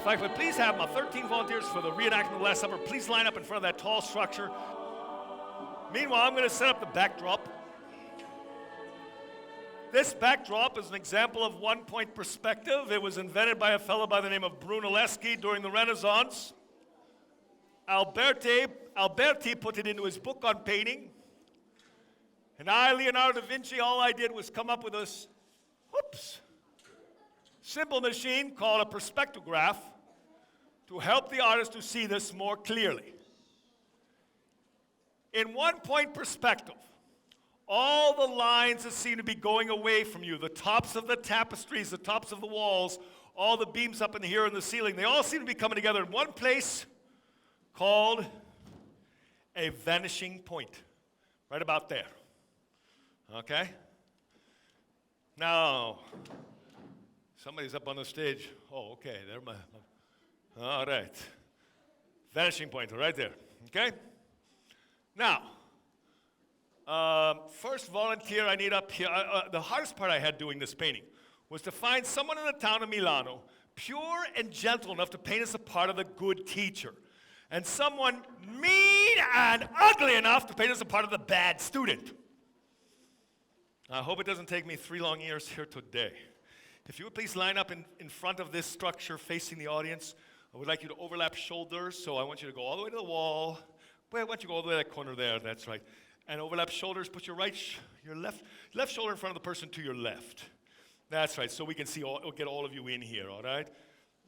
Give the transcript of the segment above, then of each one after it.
I could please have my 13 volunteers for the reenactment of the Last Supper, please line up in front of that tall structure. Meanwhile, I'm going to set up the backdrop. This backdrop is an example of one-point perspective. It was invented by a fellow by the name of Brunelleschi during the Renaissance. Alberti put it into his book on painting. And I, Leonardo da Vinci, all I did was come up with this, simple machine called a perspectograph to help the artist to see this more clearly. In one-point perspective, all the lines that seem to be going away from you, the tops of the tapestries, the tops of the walls, all the beams up in here in the ceiling, they all seem to be coming together in one place called a vanishing point, right about there. Okay? Now, somebody's up on the stage. Oh, okay, all right. Vanishing point, right there, okay? Now, first volunteer I need up here. The hardest part I had doing this painting was to find someone in the town of Milano, pure and gentle enough to paint us a part of the good teacher, and someone mean and ugly enough to paint us a part of the bad student. I hope it doesn't take me 3 long years here today. If you would please line up in front of this structure facing the audience, I would like you to overlap shoulders, so I want you to go all the way to the wall. Wait, I want you to go all the way to that corner there, that's right. And overlap shoulders, put your left shoulder in front of the person to your left. That's right, so we can see, get all of you in here, all right?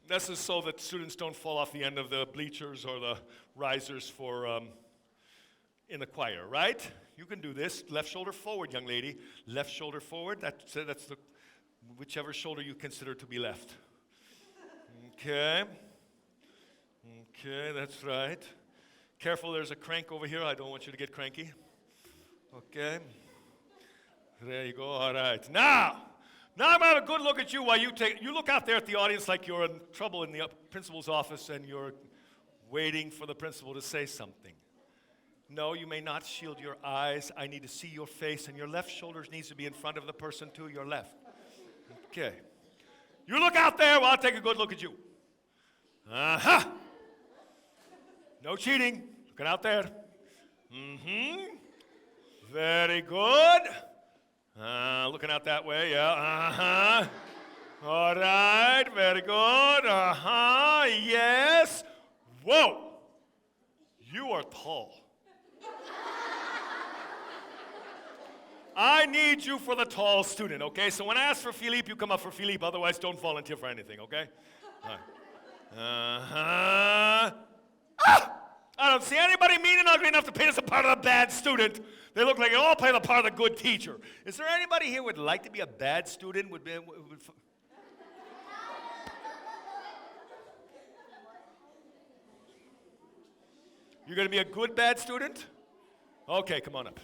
This is so that students don't fall off the end of the bleachers or the risers for, in the choir, right? You can do this. Left shoulder forward, young lady. Left shoulder forward, that's the, whichever shoulder you consider to be left. Okay. Okay, that's right. Careful, there's a crank over here. I don't want you to get cranky. Okay. There you go. All right. Now I'm going to have a good look at you while you look out there at the audience like you're in trouble in the principal's office and you're waiting for the principal to say something. No, you may not shield your eyes. I need to see your face, and your left shoulder needs to be in front of the person to your left. Okay. You look out there while I take a good look at you. Uh-huh. No cheating. Looking out there. Mm-hmm. Very good. Looking out that way, yeah. Uh-huh. All right. Very good. Uh-huh. Yes. Whoa. You are tall. I need you for the tall student, okay? So when I ask for Philippe, you come up for Philippe. Otherwise, don't volunteer for anything, okay? All right. Uh-huh. Ah! I don't see anybody mean and ugly enough to paint us a part of the bad student. They look like they all play the part of the good teacher. Is there anybody here who would like to be a bad student? You're going to be a good bad student? Okay, come on up.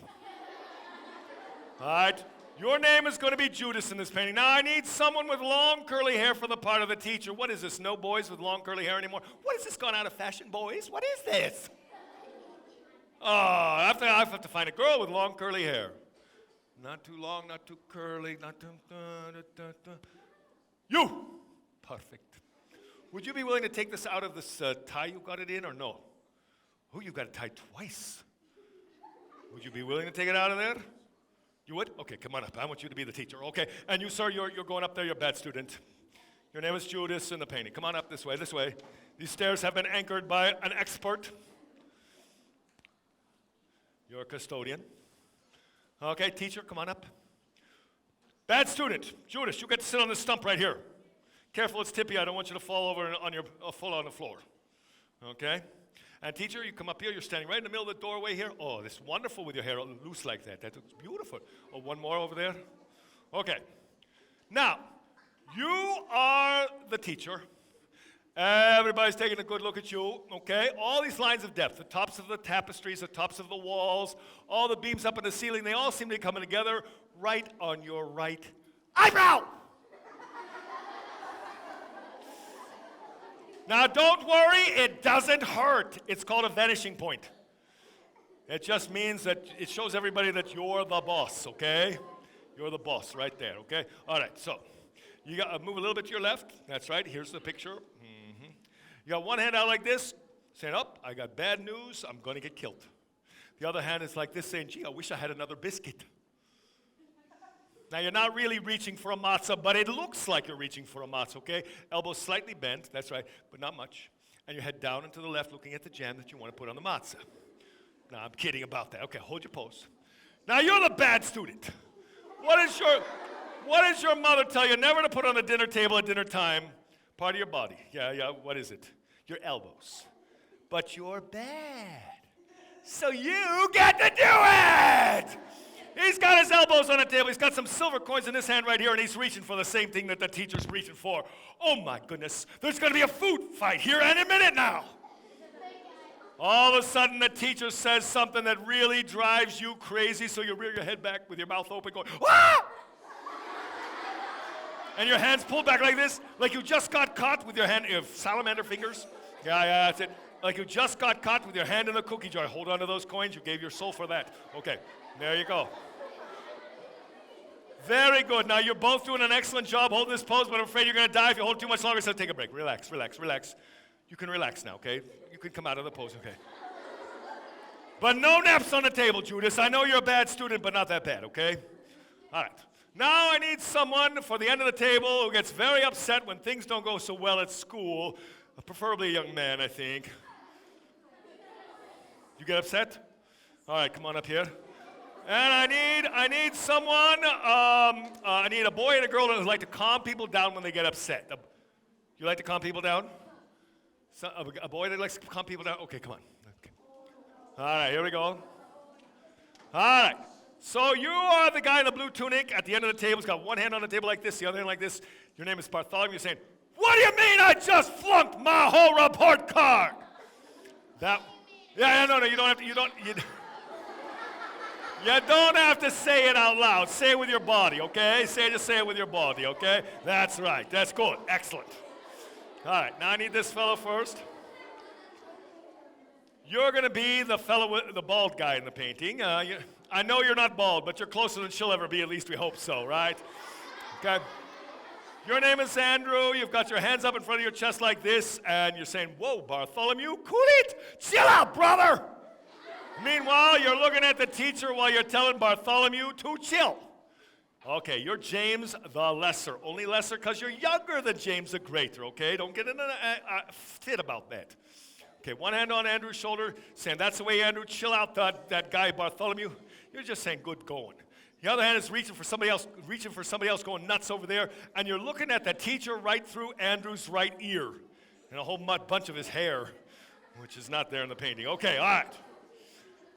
All right. Your name is going to be Judas in this painting. Now, I need someone with long curly hair for the part of the teacher. What is this? No boys with long curly hair anymore? What is this gone out of fashion, boys? What is this? Oh, I have to find a girl with long curly hair. Not too long, not too curly, not too... You! Perfect. Would you be willing to take this out of this tie you got it in, or no? Oh, you got it tied twice. Would you be willing to take it out of there? You would? Okay, come on up. I want you to be the teacher. Okay, and you, sir, you're going up there. You're a bad student. Your name is Judas in the painting. Come on up this way, this way. These stairs have been anchored by an expert. You're a custodian. Okay, teacher, come on up. Bad student. Judas, you get to sit on this stump right here. Careful, it's tippy. I don't want you to fall over fall on the floor. Okay? And teacher, you come up here. You're standing right in the middle of the doorway here. Oh, that's wonderful with your hair loose like that. That looks beautiful. Oh, one more over there. Okay. Now, you are the teacher. Everybody's taking a good look at you, okay? All these lines of depth, the tops of the tapestries, the tops of the walls, all the beams up in the ceiling, they all seem to be coming together right on your right eyebrow. Now, don't worry, it doesn't hurt. It's called a vanishing point. It just means that it shows everybody that you're the boss, okay? You're the boss right there, okay? All right, so you got to move a little bit to your left. That's right. Here's the picture. You got one hand out like this, saying, oh, I got bad news, I'm going to get killed. The other hand is like this, saying, gee, I wish I had another biscuit. Now, you're not really reaching for a matzah, but it looks like you're reaching for a matzah, okay? Elbows slightly bent, that's right, but not much. And your head down and to the left, looking at the jam that you want to put on the matzah. No, I'm kidding about that. Okay, hold your pose. Now, you're the bad student. What does your mother tell you never to put on the dinner table at dinner time? Part of your body. Yeah, what is it? Your elbows. But you're bad. So you get to do it! He's got his elbows on the table. He's got some silver coins in his hand right here, and he's reaching for the same thing that the teacher's reaching for. Oh, my goodness. There's going to be a food fight here any minute now. All of a sudden, the teacher says something that really drives you crazy, so you rear your head back with your mouth open going, ah! And your hands pulled back like this, like you just got caught with your hand, you have salamander fingers. Yeah, that's it. Like you just got caught with your hand in the cookie jar. Hold on to those coins. You gave your soul for that. Okay, there you go. Very good. Now, you're both doing an excellent job holding this pose, but I'm afraid you're going to die if you hold it too much longer, so take a break. Relax. You can relax now, okay? You can come out of the pose, okay? But no naps on the table, Judas. I know you're a bad student, but not that bad, okay? All right. Now I need someone for the end of the table who gets very upset when things don't go so well at school, preferably a young man, I think. You get upset? All right, come on up here. And I need someone, I need a boy and a girl that would like to calm people down when they get upset. You like to calm people down? So, a boy that likes to calm people down? Okay, come on. Okay. All right, here we go. All right. So you are the guy in the blue tunic at the end of the table. He's got one hand on the table like this, the other hand like this. Your name is Bartholomew. You're saying, what do you mean I just flunked my whole report card? No, you don't have to, you don't have to say it out loud. Say it with your body, okay? Just say it with your body, okay? That's right. That's good. Excellent. All right, now I need this fellow first. You're going to be the fellow with the bald guy in the painting. I know you're not bald, but you're closer than she'll ever be. At least we hope so, right? Okay. Your name is Andrew. You've got your hands up in front of your chest like this, and you're saying, whoa, Bartholomew, cool it. Chill out, brother. Meanwhile, you're looking at the teacher while you're telling Bartholomew to chill. Okay, you're James the Lesser. Only lesser because you're younger than James the Greater, okay? Don't get in a fit about that. Okay, one hand on Andrew's shoulder, saying, that's the way, Andrew, chill out, that guy Bartholomew. You're just saying, good going. The other hand is reaching for somebody else going nuts over there, and you're looking at the teacher right through Andrew's right ear and a whole bunch of his hair, which is not there in the painting. Okay, all right.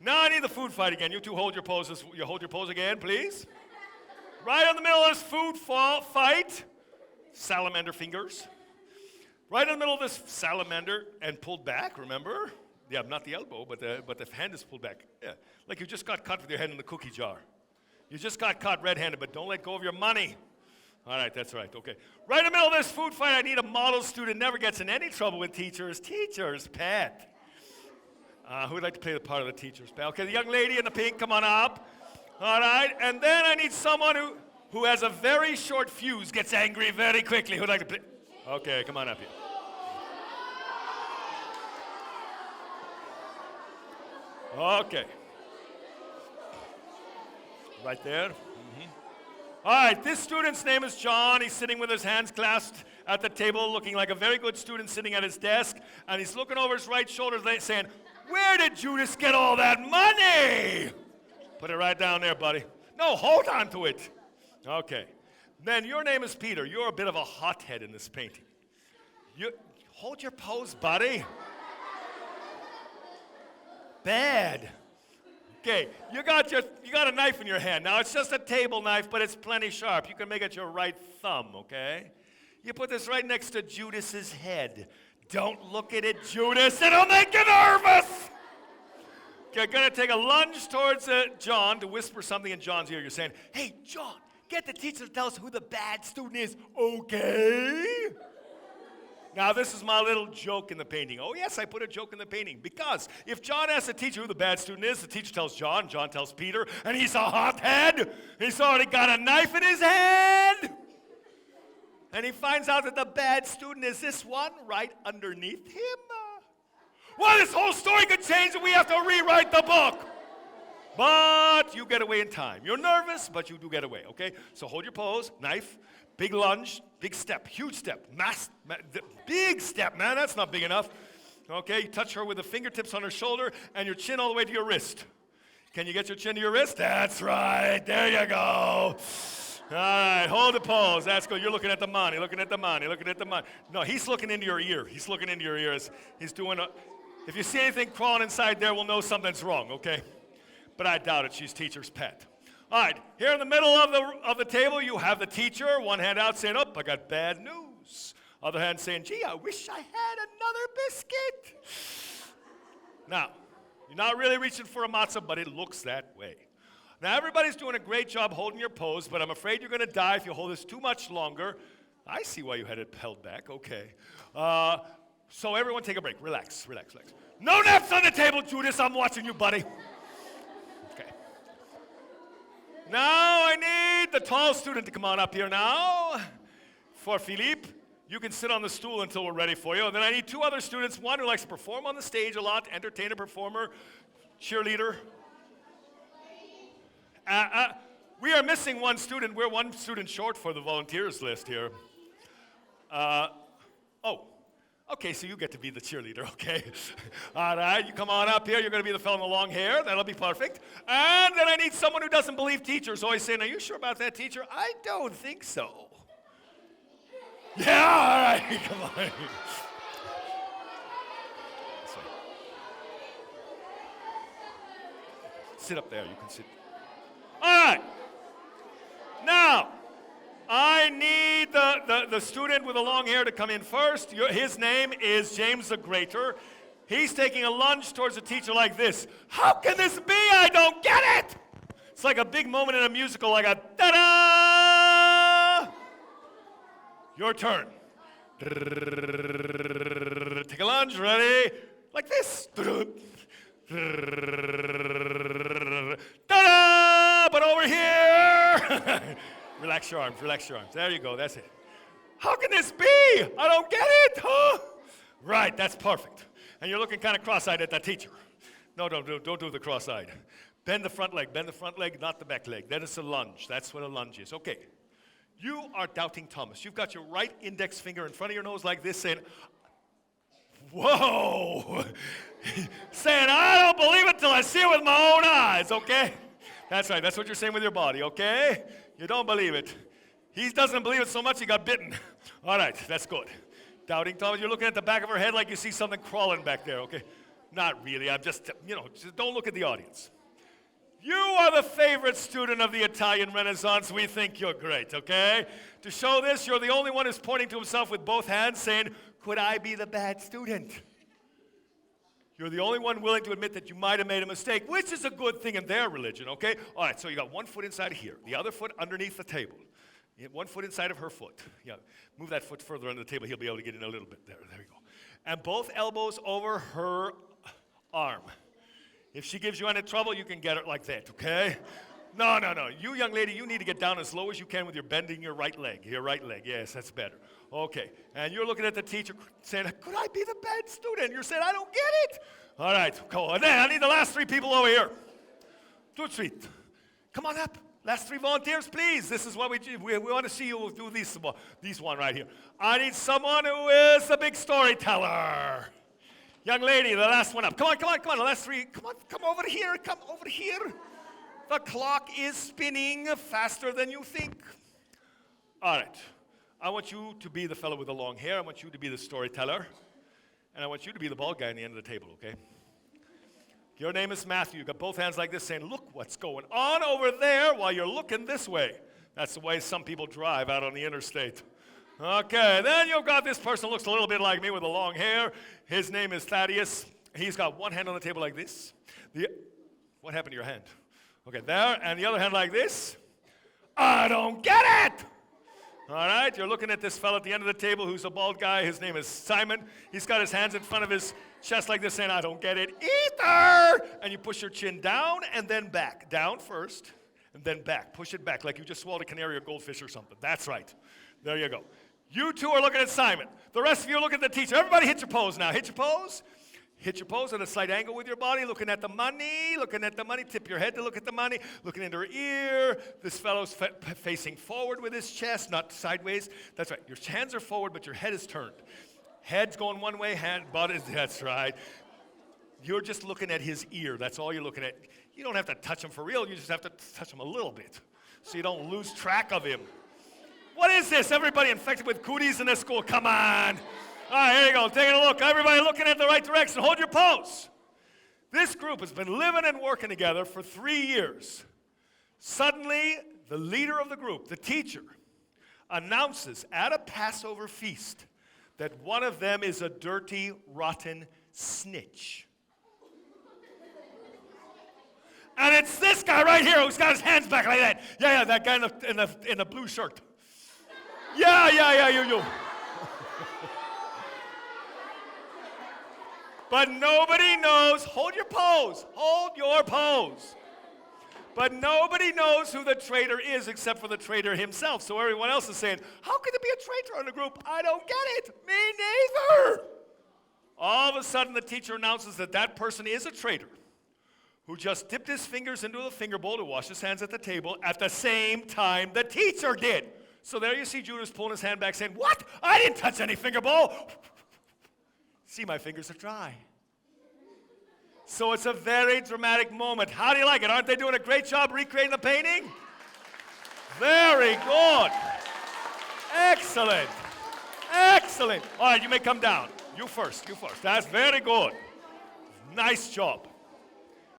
Now I need the food fight again. You two hold your poses. You hold your pose again, please. Right in the middle of this food fight, salamander fingers. Right in the middle of this salamander and pulled back, remember? Yeah, not the elbow, but the hand is pulled back. Yeah, like you just got caught with your hand in the cookie jar. You just got caught red-handed, but don't let go of your money. All right, that's right, okay. Right in the middle of this food fight, I need a model student, never gets in any trouble with teachers. Teacher's pet. Who would like to play the part of the teacher's pet? Okay, the young lady in the pink, come on up. All right, and then I need someone who has a very short fuse, gets angry very quickly. Who'd like to play? Okay, come on up here. Okay. Right there. Mm-hmm. All right, this student's name is John. He's sitting with his hands clasped at the table, looking like a very good student sitting at his desk, and he's looking over his right shoulder saying, where did Judas get all that money? Put it right down there, buddy. No, hold on to it. Okay. Then your name is Peter. You're a bit of a hothead in this painting. Hold your pose, buddy. Bad. Okay, you got a knife in your hand. Now, it's just a table knife, but it's plenty sharp. You can make it your right thumb, okay? You put this right next to Judas's head. Don't look at it, Judas. It'll make you nervous. Okay, gonna take a lunge towards John to whisper something in John's ear. You're saying, hey, John, get the teacher to tell us who the bad student is, okay? Now, this is my little joke in the painting. Oh, yes, I put a joke in the painting. Because if John asks the teacher who the bad student is, the teacher tells John, John tells Peter, and he's a hothead. He's already got a knife in his hand. And he finds out that the bad student is this one right underneath him. Well, this whole story could change and we have to rewrite the book. But you get away in time. You're nervous, but you do get away, okay? So hold your pose, knife, big lunge, big step, huge step, big step, man, that's not big enough. Okay, you touch her with the fingertips on her shoulder and your chin all the way to your wrist. Can you get your chin to your wrist? That's right, there you go. All right, hold the pose, that's good. You're looking at the money, looking at the money, looking at the money. No, he's looking into your ear. He's looking into your ears. He's doing if you see anything crawling inside there, we'll know something's wrong, okay? But I doubt it, she's teacher's pet. All right, here in the middle of the table, you have the teacher, one hand out saying, oh, I got bad news. Other hand saying, gee, I wish I had another biscuit. Now, you're not really reaching for a matzah, but it looks that way. Now, everybody's doing a great job holding your pose, but I'm afraid you're going to die if you hold this too much longer. I see why you had it held back, okay. So everyone take a break, relax. No naps on the table, Judas, I'm watching you, buddy. Now I need the tall student to come on up here now. For Philippe, you can sit on the stool until we're ready for you. And then I need two other students, one who likes to perform on the stage a lot, entertainer, performer, cheerleader. We are missing one student. We're one student short for the volunteers list here. Okay, so you get to be the cheerleader, okay? All right, you come on up here. You're going to be the fellow in the long hair. That'll be perfect. And then I need someone who doesn't believe teachers. Always saying, are you sure about that, teacher? I don't think so. Yeah, all right, come on. Sit up there. You can sit. All right. Now, I need the student with the long hair to come in first. His name is James the Greater. He's taking a lunge towards the teacher like this. How can this be? I don't get it! It's like a big moment in a musical, like a ta-da! Your turn. Take a lunge, ready? Like this. Ta-da! But over here! Relax your arms. There you go, that's it. How can this be? I don't get it, huh? Right, that's perfect. And you're looking kind of cross-eyed at that teacher. No, don't do the cross-eyed. Bend the front leg, not the back leg. That is a lunge. That's what a lunge is. Okay. You are doubting Thomas. You've got your right index finger in front of your nose like this saying, whoa! Saying, I don't believe it till I see it with my own eyes, okay? That's right, that's what you're saying with your body, okay? You don't believe it. He doesn't believe it so much he got bitten. All right, that's good. Doubting Thomas, you're looking at the back of her head like you see something crawling back there, okay? Not really, I'm just don't look at the audience. You are the favorite student of the Italian Renaissance. We think you're great, okay? To show this, you're the only one who's pointing to himself with both hands saying, could I be the bad student? You're the only one willing to admit that you might have made a mistake, which is a good thing in their religion, okay? All right, so you got one foot inside of here, the other foot underneath the table. You have one foot inside of her foot. Yeah, move that foot further under the table. He'll be able to get in a little bit. There we go. And both elbows over her arm. If she gives you any trouble, you can get her like that, okay? No. You, young lady, you need to get down as low as you can with your bending your right leg. Your right leg, yes, that's better. Okay, and you're looking at the teacher saying, could I be the bad student? You're saying, I don't get it. All right, cool. And then I need the last three people over here. Tout de suite. Come on up. Last three volunteers, please. This is what we want to see you do these one right here. I need someone who is a big storyteller. Young lady, the last one up. Come on. The last three. Come over here. The clock is spinning faster than you think. All right. I want you to be the fellow with the long hair. I want you to be the storyteller. And I want you to be the bald guy on the end of the table, okay? Your name is Matthew. You got both hands like this saying, look what's going on over there while you're looking this way. That's the way some people drive out on the interstate. Okay, then you've got this person who looks a little bit like me with the long hair. His name is Thaddeus. He's got one hand on the table like this. What happened to your hand? Okay, there, and the other hand like this. I don't get it! All right, you're looking at this fellow at the end of the table who's a bald guy. His name is Simon. He's got his hands in front of his chest like this saying, I don't get it either. And you push your chin down and then back. Down first and then back. Push it back like you just swallowed a canary or goldfish or something. That's right. There you go. You two are looking at Simon. The rest of you are looking at the teacher. Everybody hit your pose now. Hit your pose. Hit your pose at a slight angle with your body, looking at the money, looking at the money. Tip your head to look at the money, looking into her ear. This fellow's facing forward with his chest, not sideways. That's right. Your hands are forward, but your head is turned. Head's going one way, that's right. You're just looking at his ear. That's all you're looking at. You don't have to touch him for real. You just have to touch him a little bit so you don't lose track of him. What is this? Everybody infected with cooties in this school? Come on. All right, here you go. Taking a look. Everybody looking in the right direction. Hold your pose. This group has been living and working together for 3 years. Suddenly, the leader of the group, the teacher, announces at a Passover feast that one of them is a dirty, rotten snitch. And it's this guy right here who's got his hands back like that. Yeah, that guy in the blue shirt. Yeah, you. But nobody knows, hold your pose. But nobody knows who the traitor is except for the traitor himself. So everyone else is saying, how could there be a traitor in the group? I don't get it. Me neither. All of a sudden, the teacher announces that person is a traitor who just dipped his fingers into the finger bowl to wash his hands at the table at the same time the teacher did. So there you see Judas pulling his hand back saying, what? I didn't touch any finger bowl. See, my fingers are dry. So it's a very dramatic moment. How do you like it? Aren't they doing a great job recreating the painting? Very good. Excellent. All right, you may come down. You first. That's very good. Nice job.